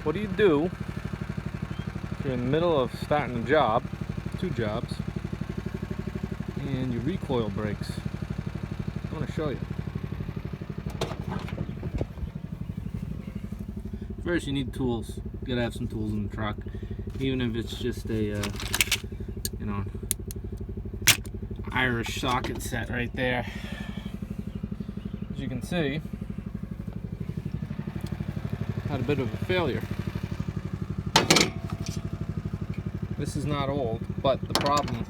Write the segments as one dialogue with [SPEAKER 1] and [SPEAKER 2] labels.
[SPEAKER 1] what do you do if you're in the middle of starting a job, 2 jobs, and your recoil breaks? I want to show you. First, you need tools. You gotta have some tools in the truck, even if it's just a Irish socket set right there. As you can see, had a bit of a failure. This is not old, but the problem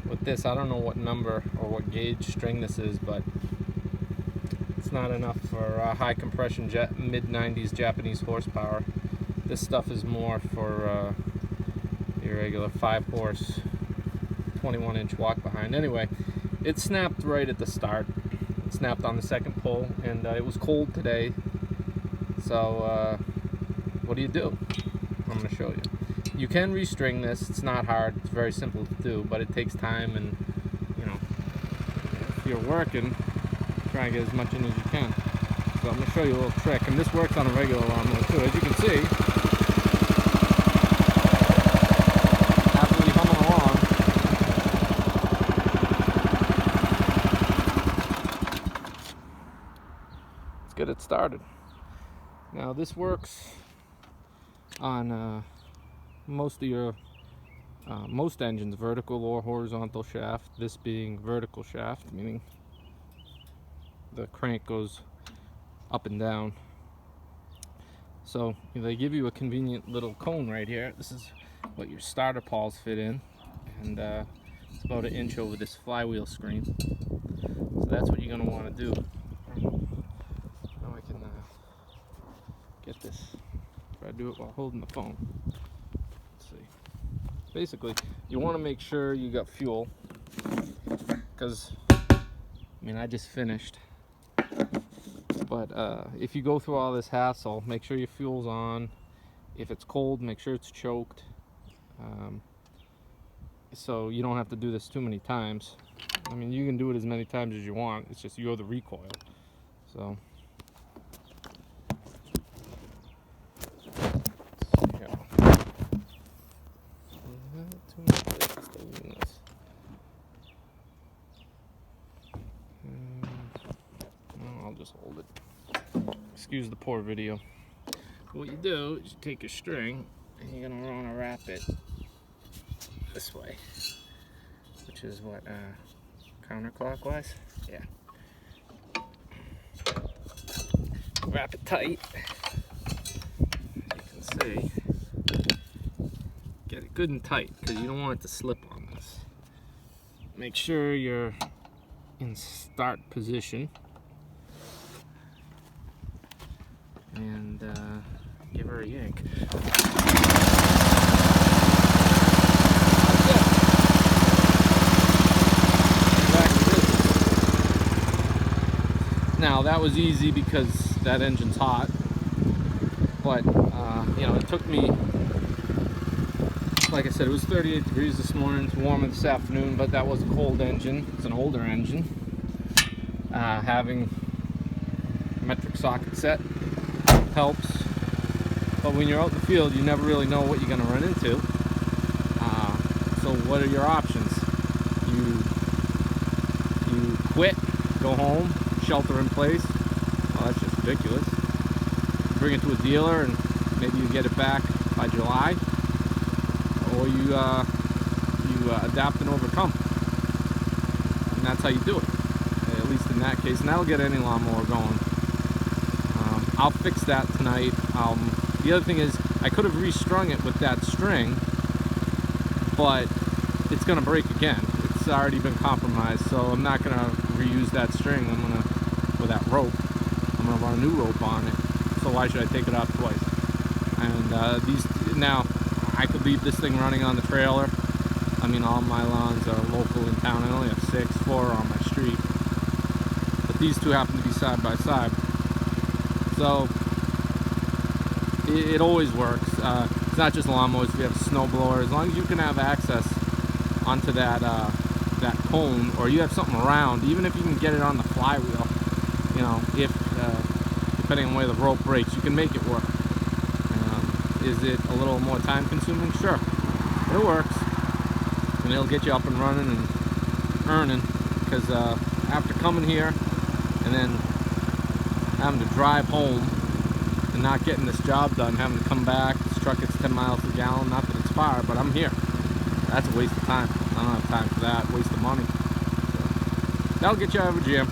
[SPEAKER 1] with this, I don't know what number or what gauge string this is, but it's not enough for high compression mid-90s Japanese horsepower. This stuff is more for your regular 5-horse 21-inch walk behind. Anyway, it snapped right at the start. It snapped on the second pull, and it was cold today. So what do? I'm going to show you. You can restring this. It's not hard. It's very simple to do, but it takes time, and if you're working, try and get as much in as you can. So I'm going to show you a little trick, and this works on a regular lawnmower too. As you can see, absolutely humming along. Let's get it started. Now this works on most engines, vertical or horizontal shaft. This being vertical shaft, meaning the crank goes up and down. So they give you a convenient little cone right here. This is what your starter pawls fit in, and it's about 1 inch over this flywheel screen. So that's what you're going to want to do. Now I can get this. Try to do it while holding the phone. Let's see. Basically, you want to make sure you got fuel, because I just finished. But if you go through all this hassle, make sure your fuel's on. If it's cold, make sure it's choked. So you don't have to do this too many times. You can do it as many times as you want. It's just you're the recoil. So I'll just hold it. Excuse the poor video. What you do is you take your string and you're gonna want to wrap it this way, which is what counterclockwise. Yeah. Wrap it tight. As you can see, get it good and tight because you don't want it to slip on this. Make sure you're in start position, and give her a yank. Now that was easy because that engine's hot, but it took me, like I said, it was 38 degrees this morning. It's warmer this afternoon, but that was a cold engine. It's an older engine. Having a metric socket set helps, but when you're out in the field, you never really know what you're going to run into. So what are your options? You quit, go home, shelter in place. Well, that's just ridiculous. Bring it to a dealer and maybe you get it back by July, or you adapt and overcome, and that's how you do it, at least in that case. And that'll get any lawnmower going. I'll fix that tonight. The other thing is, I could have restrung it with that string, but it's going to break again. It's already been compromised, so I'm not going to reuse that string. With that rope, I'm going to run a new rope on it. So why should I take it off twice? And now, I could leave this thing running on the trailer. All my lawns are local in town. I only have 4 on my street, but these two happen to be side by side. So it always works. It's not just lawnmowers. We have snow blowers. As long as you can have access onto that cone, or you have something around, even if you can get it on the flywheel, if depending on where the rope breaks, you can make it work. Is it a little more time consuming? Sure. But it works. And it'll get you up and running and earning. Because after coming here and then having to drive home and not getting this job done, having to come back, this truck gets 10 miles a gallon, not that it's far, but I'm here. That's a waste of time. I don't have time for that. Waste of money. So, that'll get you out of a jam.